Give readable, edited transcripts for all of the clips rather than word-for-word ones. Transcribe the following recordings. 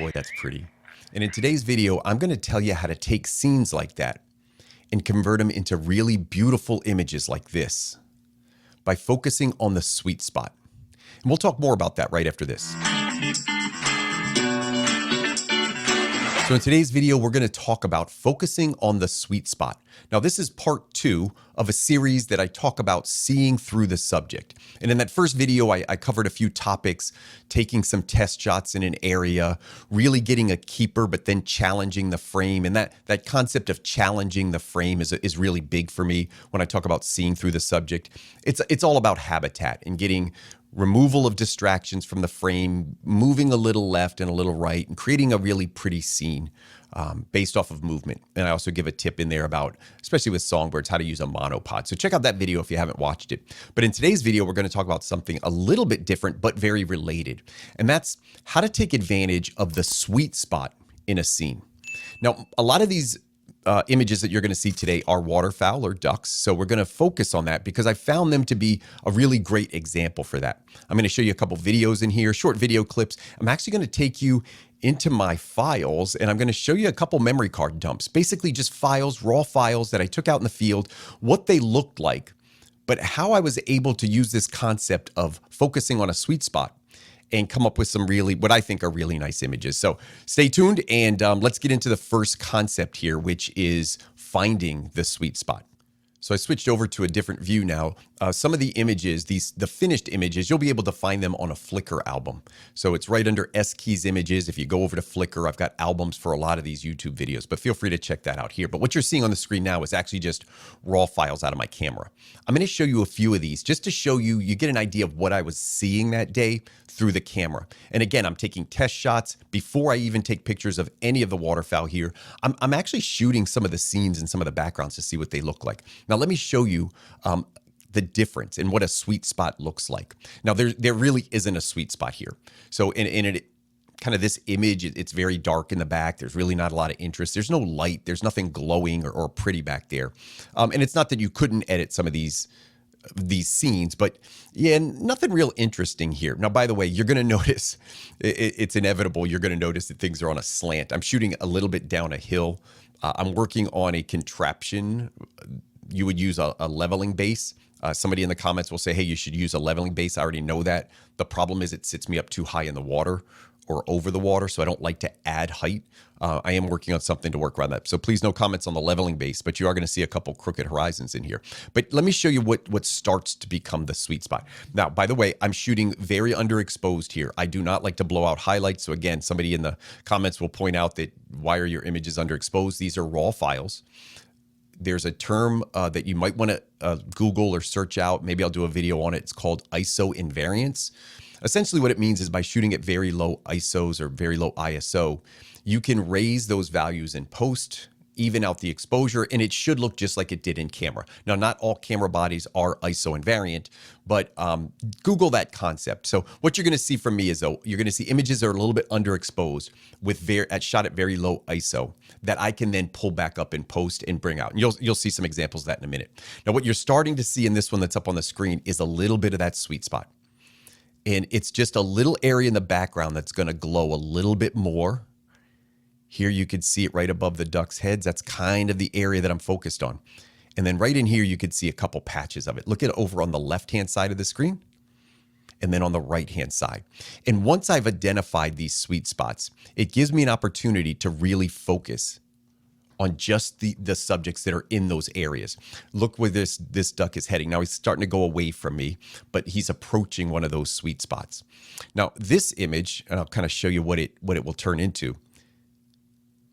Boy, that's pretty. And in today's video, I'm going to tell you how to take scenes like that and convert them into really beautiful images like this by focusing on the sweet spot. And we'll talk more about that right after this. So in today's video, we're going to talk about focusing on the sweet spot. Now, this is part 2 of a series that I talk about seeing through the subject. And in that first video, I covered a few topics, taking some test shots in an area, really getting a keeper, but then challenging the frame. And that concept of challenging the frame is really big for me when I talk about seeing through the subject. It's all about habitat and getting removal of distractions from the frame, moving a little left and a little right, and creating a really pretty scene based off of movement. And I also give a tip in there about, especially with songbirds, how to use a monopod. So check out that video if you haven't watched it. But in today's video, we're going to talk about something a little bit different, but very related. And that's how to take advantage of the sweet spot in a scene. Now, a lot of these images that you're going to see today are waterfowl or ducks. So we're going to focus on that because I found them to be a really great example for that. I'm going to show you a couple videos in here, short video clips. I'm actually going to take you into my files and I'm going to show you a couple memory card dumps, basically just files, raw files that I took out in the field, what they looked like, but how I was able to use this concept of focusing on a sweet spot and come up with some really, what I think are really nice images. So stay tuned and let's get into the first concept here, which is finding the sweet spot. So I switched over to a different view now. Some of the images, the finished images, you'll be able to find them on a Flickr album. So it's right under S Keys Images. If you go over to Flickr, I've got albums for a lot of these YouTube videos, but feel free to check that out here. But what you're seeing on the screen now is actually just raw files out of my camera. I'm going to show you a few of these just to show you, you get an idea of what I was seeing that day through the camera. And again, I'm taking test shots before I even take pictures of any of the waterfowl here. I'm actually shooting some of the scenes and some of the backgrounds to see what they look like. Now, let me show you the difference in what a sweet spot looks like. Now, there really isn't a sweet spot here. So in it, kind of this image, it's very dark in the back. There's really not a lot of interest. There's no light. There's nothing glowing or pretty back there. And it's not that you couldn't edit some of these scenes, but yeah, nothing real interesting here. Now, by the way, you're going to notice, it's inevitable, you're going to notice that things are on a slant. I'm shooting a little bit down a hill. I'm working on a contraption. You would use a leveling base. Somebody in the comments will say, hey, you should use a leveling base. I already know that. The problem is it sits me up too high in the water or over the water, so I don't like to add height. I am working on something to work around that. So please no comments on the leveling base, but you are going to see a couple crooked horizons in here. But let me show you what starts to become the sweet spot. Now, by the way, I'm shooting very underexposed here. I do not like to blow out highlights. So again, somebody in the comments will point out that why are your images underexposed? These are raw files. There's a term that you might want to Google or search out. Maybe I'll do a video on it. It's called ISO invariance. Essentially what it means is by shooting at very low ISOs or very low ISO, you can raise those values in post, even out the exposure, and it should look just like it did in camera. Now, not all camera bodies are ISO invariant, but Google that concept. So what you're going to see from me is, though, you're going to see images that are a little bit underexposed with shot at very low ISO that I can then pull back up in post and bring out. And you'll see some examples of that in a minute. Now, what you're starting to see in this one that's up on the screen is a little bit of that sweet spot. And it's just a little area in the background that's going to glow a little bit more. Here you can see it right above the ducks' heads. That's kind of the area that I'm focused on. And then right in here, you can see a couple patches of it. Look at it over on the left-hand side of the screen and then on the right-hand side. And once I've identified these sweet spots, it gives me an opportunity to really focus on just the subjects that are in those areas. Look where this duck is heading. Now he's starting to go away from me, but he's approaching one of those sweet spots. Now this image, and I'll kind of show you what it will turn into.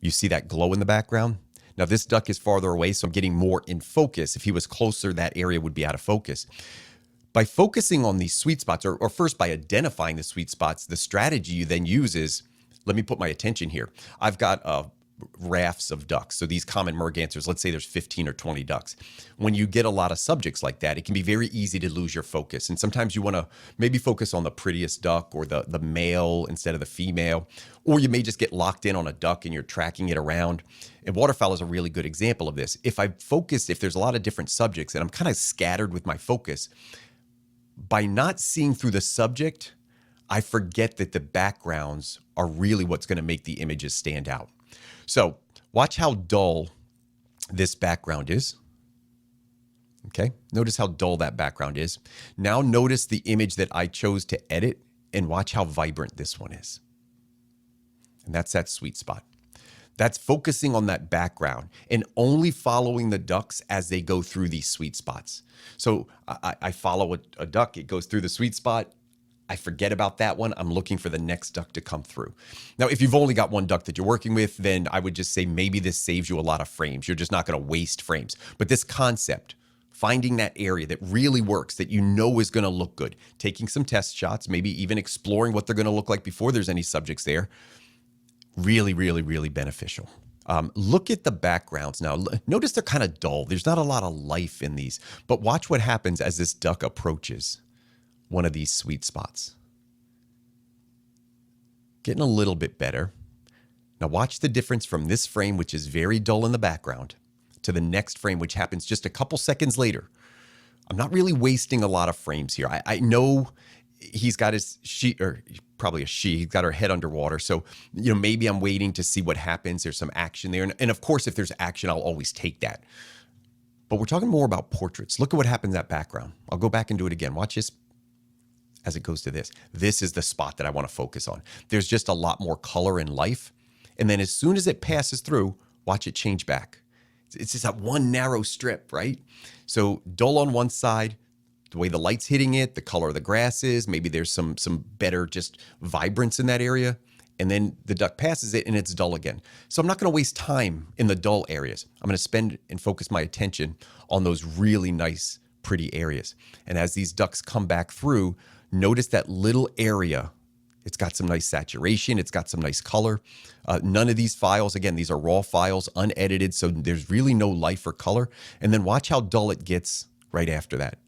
You see that glow in the background? Now this duck is farther away, so I'm getting more in focus. If he was closer, that area would be out of focus. By focusing on these sweet spots, or first by identifying the sweet spots, the strategy you then use is, let me put my attention here. I've got rafts of ducks. So these common mergansers, let's say there's 15 or 20 ducks. When you get a lot of subjects like that, it can be very easy to lose your focus. And sometimes you want to maybe focus on the prettiest duck or the male instead of the female, or you may just get locked in on a duck and you're tracking it around. And waterfowl is a really good example of this. If there's a lot of different subjects and I'm kind of scattered with my focus, by not seeing through the subject, I forget that the backgrounds are really what's going to make the images stand out. So watch how dull this background is. Okay, notice how dull that background is. Now notice the image that I chose to edit and watch how vibrant this one is. And that's that sweet spot. That's focusing on that background and only following the ducks as they go through these sweet spots. So I follow a duck, it goes through the sweet spot. I forget about that one. I'm looking for the next duck to come through. Now, if you've only got one duck that you're working with, then I would just say maybe this saves you a lot of frames. You're just not going to waste frames. But this concept, finding that area that really works, that you know is going to look good, taking some test shots, maybe even exploring what they're going to look like before there's any subjects there, really, really, really beneficial. Look at the backgrounds now. Notice they're kind of dull. There's not a lot of life in these, but watch what happens as this duck approaches one of these sweet spots. Getting a little bit better. Now watch the difference from this frame, which is very dull in the background, to the next frame, which happens just a couple seconds later. I'm not really wasting a lot of frames here. I know he's got his probably a she, he's got her head underwater. So, maybe I'm waiting to see what happens. There's some action there. And of course, if there's action, I'll always take that. But we're talking more about portraits. Look at what happens in that background. I'll go back and do it again. Watch this as it goes to this. This is the spot that I want to focus on. There's just a lot more color and life. And then as soon as it passes through, watch it change back. It's just that one narrow strip, right? So dull on one side, the way the light's hitting it, the color of the grass is, maybe there's some better just vibrance in that area. And then the duck passes it and it's dull again. So I'm not going to waste time in the dull areas. I'm going to spend and focus my attention on those really nice, pretty areas. And as these ducks come back through, notice that little area. It's got some nice saturation. It's got some nice color. None of these files, again, these are raw files, unedited, so there's really no life or color. And then watch how dull it gets right after that.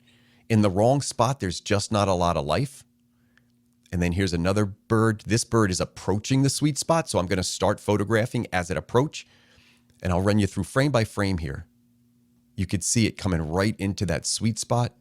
In the wrong spot, there's just not a lot of life. And then here's another bird. This bird is approaching the sweet spot, so I'm going to start photographing as it approach. And I'll run you through frame by frame here. You could see it coming right into that sweet spot,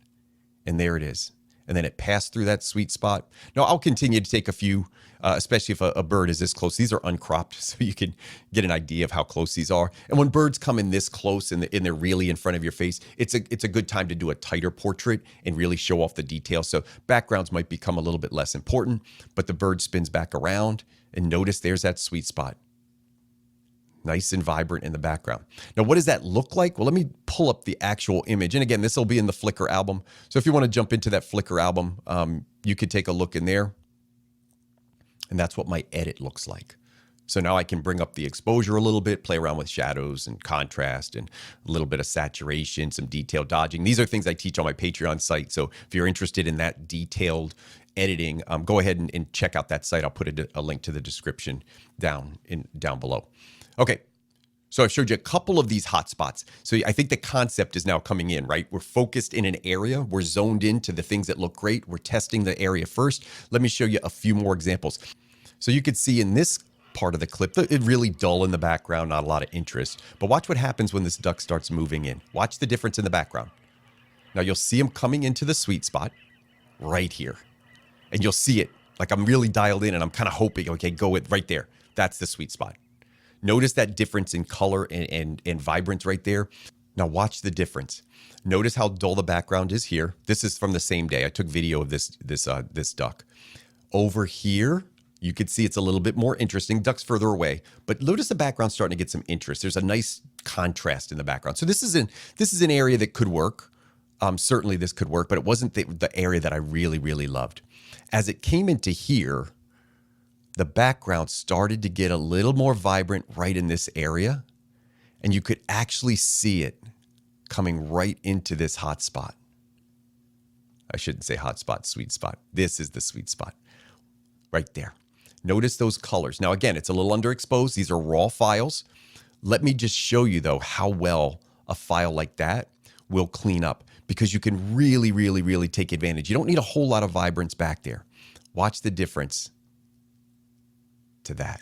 and there it is. And then it passed through that sweet spot. Now, I'll continue to take a few, especially if a bird is this close. These are uncropped, so you can get an idea of how close these are. And when birds come in this close and they're really in front of your face, it's a good time to do a tighter portrait and really show off the details. So backgrounds might become a little bit less important, but the bird spins back around, and notice there's that sweet spot. Nice and vibrant in the background. Now, what does that look like? Well, let me pull up the actual image. And again, this will be in the Flickr album. So if you want to jump into that Flickr album, you could take a look in there. And that's what my edit looks like. So now I can bring up the exposure a little bit, play around with shadows and contrast and a little bit of saturation, some detail dodging. These are things I teach on my Patreon site. So if you're interested in that detailed editing, go ahead and check out that site. I'll put a link to the description down below. Okay, so I've showed you a couple of these hotspots. So I think the concept is now coming in, right? We're focused in an area. We're zoned into the things that look great. We're testing the area first. Let me show you a few more examples. So you could see in this part of the clip, it's really dull in the background, not a lot of interest. But watch what happens when this duck starts moving in. Watch the difference in the background. Now you'll see him coming into the sweet spot right here. And you'll see it, like I'm really dialed in and I'm kind of hoping, okay, go with right there. That's the sweet spot. Notice that difference in color and vibrance right there. Now watch the difference. Notice how dull the background is here. This is from the same day. I took video of this duck. Over here, you could see it's a little bit more interesting. Duck's further away, but notice the background starting to get some interest. There's a nice contrast in the background. So this is an area that could work. Certainly this could work, but it wasn't the area that I really, really loved. As it came into here, the background started to get a little more vibrant right in this area, and you could actually see it coming right into this hot spot. I shouldn't say hot spot, sweet spot. This is the sweet spot right there. Notice those colors. Now, again, it's a little underexposed. These are raw files. Let me just show you, though, how well a file like that will clean up, because you can really, really, really take advantage. You don't need a whole lot of vibrance back there. Watch the difference to that.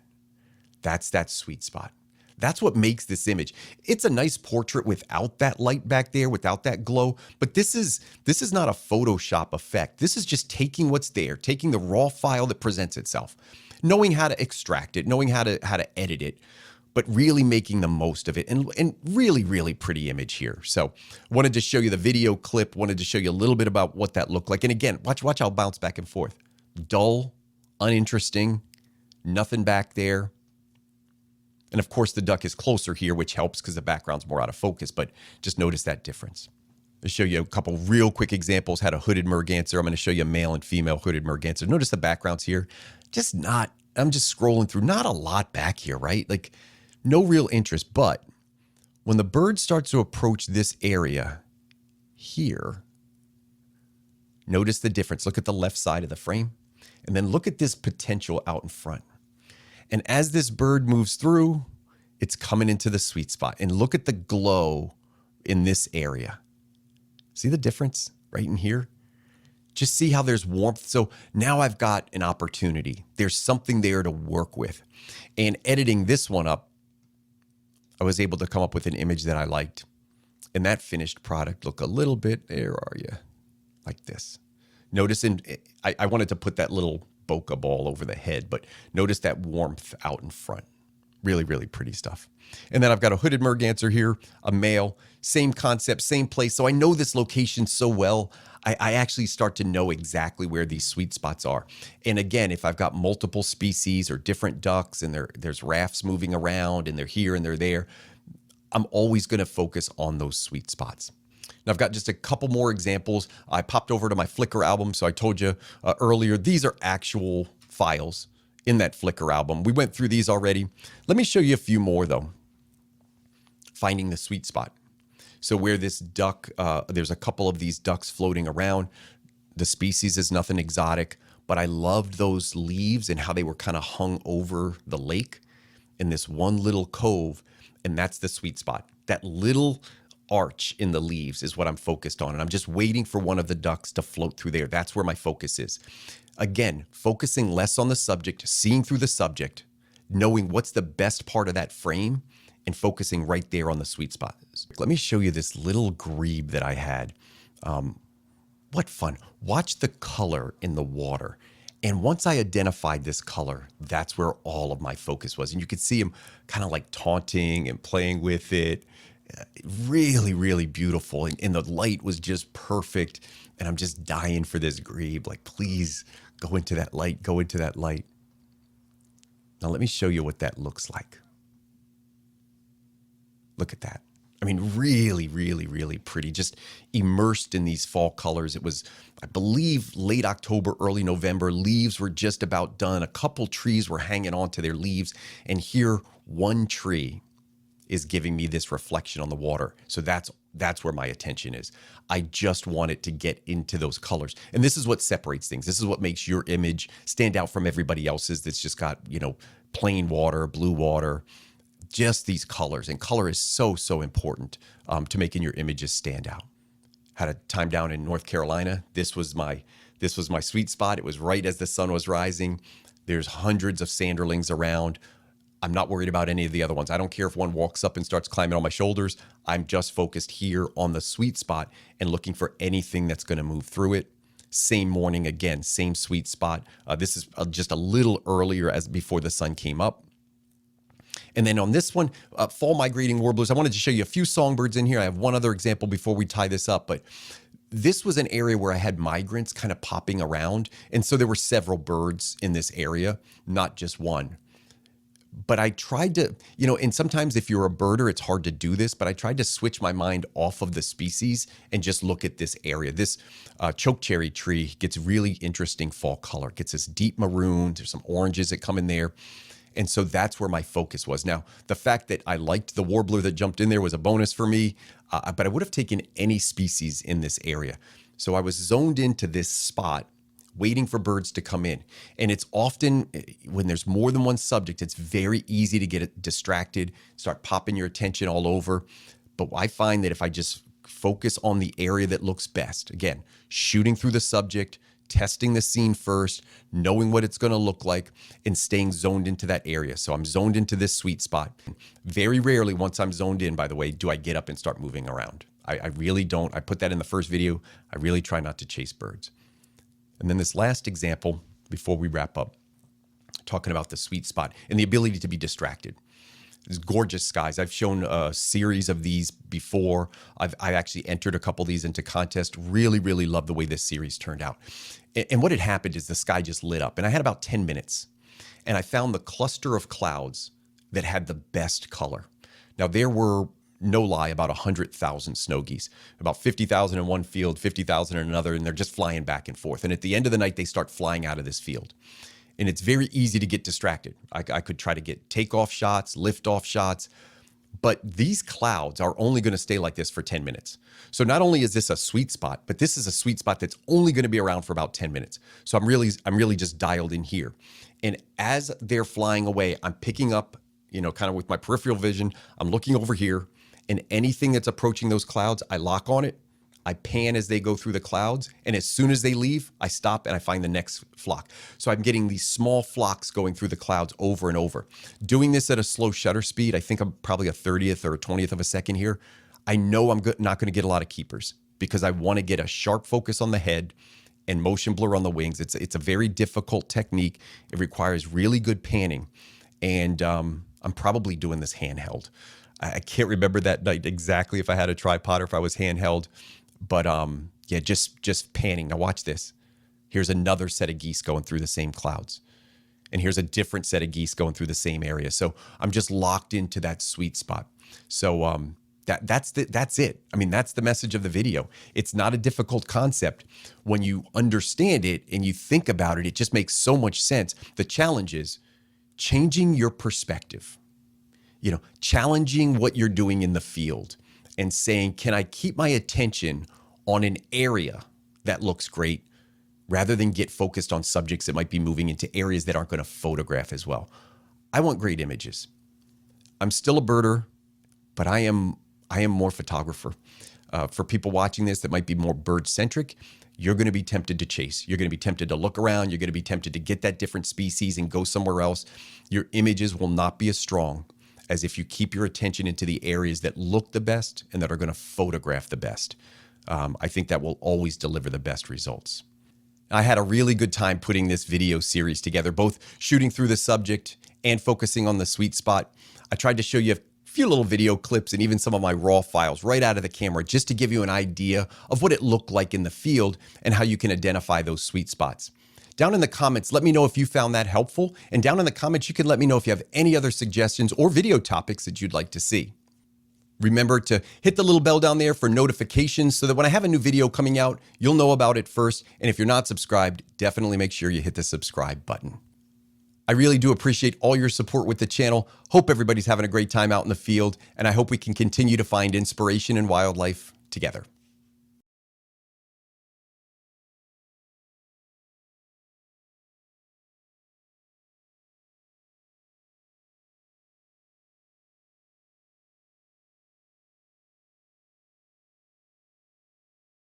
That's that sweet spot. That's what makes this image. It's a nice portrait without that light back there, without that glow, but this is not a Photoshop effect. This is just taking what's there, taking the raw file that presents itself, knowing how to extract it, knowing how to edit it, but really making the most of it, and really, really pretty image here. So wanted to show you the video clip, wanted to show you a little bit about what that looked like. And again, watch how I'll bounce back and forth. Dull, uninteresting, nothing back there. And of course the duck is closer here, which helps because the background's more out of focus, but just notice that difference. I'll show you a couple real quick examples. Had a hooded merganser. I'm going to show you a male and female hooded merganser. Notice the backgrounds here. I'm just scrolling through, not a lot back here, right? Like no real interest, but when the bird starts to approach this area here, notice the difference. Look at the left side of the frame, and then look at this potential out in front. And as this bird moves through, it's coming into the sweet spot. And look at the glow in this area. See the difference right in here? Just see how there's warmth. So now I've got an opportunity. There's something there to work with. And editing this one up, I was able to come up with an image that I liked. And that finished product look a little bit, there are you, like this. Notice, I wanted to put that little bokeh ball over the head, but notice that warmth out in front. Really, really pretty stuff. And then I've got a hooded merganser here, a male, same concept, same place. So I know this location so well, I actually start to know exactly where these sweet spots are. And again, if I've got multiple species or different ducks and there's rafts moving around and they're here and they're there, I'm always going to focus on those sweet spots. Now, I've got just a couple more examples. I popped over to my Flickr album. So I told you earlier, these are actual files in that Flickr album. We went through these already. Let me show you a few more, though. Finding the sweet spot. So where this duck, there's a couple of these ducks floating around. The species is nothing exotic, but I loved those leaves and how they were kind of hung over the lake in this one little cove. And that's the sweet spot. That little arch in the leaves is what I'm focused on. And I'm just waiting for one of the ducks to float through there. That's where my focus is. Again, focusing less on the subject, seeing through the subject, knowing what's the best part of that frame, and focusing right there on the sweet spot. Let me show you this little grebe that I had. What fun. Watch the color in the water. And once I identified this color, that's where all of my focus was. And you could see him kind of like taunting and playing with it. Really, really beautiful. And the light was just perfect. And I'm just dying for this grebe. Like, please go into that light, go into that light. Now let me show you what that looks like. Look at that. I mean, really, really, really pretty. Just immersed in these fall colors. It was, I believe, late October, early November. Leaves were just about done. A couple trees were hanging on to their leaves. And here, one tree is giving me this reflection on the water. So that's where my attention is. I just want it to get into those colors. And this is what separates things. This is what makes your image stand out from everybody else's that's just got, plain water, blue water, just these colors. And color is so, so important to making your images stand out. Had a time down in North Carolina. This was my sweet spot. It was right as the sun was rising. There's hundreds of sanderlings around. I'm not worried about any of the other ones. I don't care if one walks up and starts climbing on my shoulders. I'm just focused here on the sweet spot and looking for anything that's going to move through it. Same morning, again, same sweet spot. This is just a little earlier before the sun came up. And then on this one, fall migrating warblers, I wanted to show you a few songbirds in here. I have one other example before we tie this up, but this was an area where I had migrants kind of popping around. And so there were several birds in this area, not just one. But I tried to, and sometimes if you're a birder, it's hard to do this, but I tried to switch my mind off of the species and just look at this area. This chokecherry tree gets really interesting fall color. It gets this deep maroon. There's some oranges that come in there. And so that's where my focus was. Now, the fact that I liked the warbler that jumped in there was a bonus for me, but I would have taken any species in this area. So I was zoned into this spot, waiting for birds to come in. And it's often, when there's more than one subject, it's very easy to get distracted, start popping your attention all over. But I find that if I just focus on the area that looks best, again, shooting through the subject, testing the scene first, knowing what it's going to look like, and staying zoned into that area. So I'm zoned into this sweet spot. Very rarely, once I'm zoned in, by the way, do I get up and start moving around. I really don't. I put that in the first video. I really try not to chase birds. And then this last example, before we wrap up, talking about the sweet spot and the ability to be distracted. These gorgeous skies. I've shown a series of these before. I actually entered a couple of these into contest. Really, really love the way this series turned out. And what had happened is the sky just lit up. And I had about 10 minutes. And I found the cluster of clouds that had the best color. Now, there were, no lie, about 100,000 snow geese. About 50,000 in one field, 50,000 in another, and they're just flying back and forth. And at the end of the night, they start flying out of this field. And it's very easy to get distracted. I could try to get takeoff shots, lift-off shots, but these clouds are only going to stay like this for 10 minutes. So not only is this a sweet spot, but this is a sweet spot that's only going to be around for about 10 minutes. So I'm really just dialed in here. And as they're flying away, I'm picking up, kind of with my peripheral vision, I'm looking over here, and anything that's approaching those clouds, I lock on it. I pan as they go through the clouds, and as soon as they leave, I stop and I find the next flock. So I'm getting these small flocks going through the clouds over and over. Doing this at a slow shutter speed, I think I'm probably a 30th or a 20th of a second here. I know I'm not going to get a lot of keepers because I want to get a sharp focus on the head and motion blur on the wings. It's a very difficult technique. It requires really good panning, and I'm probably doing this handheld. I can't remember that night exactly if I had a tripod or if I was handheld. But yeah, just panning. Now watch this. Here's another set of geese going through the same clouds. And here's a different set of geese going through the same area. So I'm just locked into that sweet spot. So that's it. I mean, that's the message of the video. It's not a difficult concept. When you understand it and you think about it, it just makes so much sense. The challenge is changing your perspective. Challenging what you're doing in the field. And saying, can I keep my attention on an area that looks great rather than get focused on subjects that might be moving into areas that aren't going to photograph as well? I want great images. I'm still a birder, but I am more photographer. For people watching this that might be more bird-centric, you're going to be tempted to chase. You're going to be tempted to look around. You're going to be tempted to get that different species and go somewhere else. Your images will not be as strong as if you keep your attention into the areas that look the best and that are going to photograph the best. I think that will always deliver the best results. I had a really good time putting this video series together, both shooting through the subject and focusing on the sweet spot. I tried to show you a few little video clips and even some of my raw files right out of the camera just to give you an idea of what it looked like in the field and how you can identify those sweet spots. Down in the comments, let me know if you found that helpful. And down in the comments, you can let me know if you have any other suggestions or video topics that you'd like to see. Remember to hit the little bell down there for notifications so that when I have a new video coming out, you'll know about it first. And if you're not subscribed, definitely make sure you hit the subscribe button. I really do appreciate all your support with the channel. Hope everybody's having a great time out in the field, and I hope we can continue to find inspiration in wildlife together.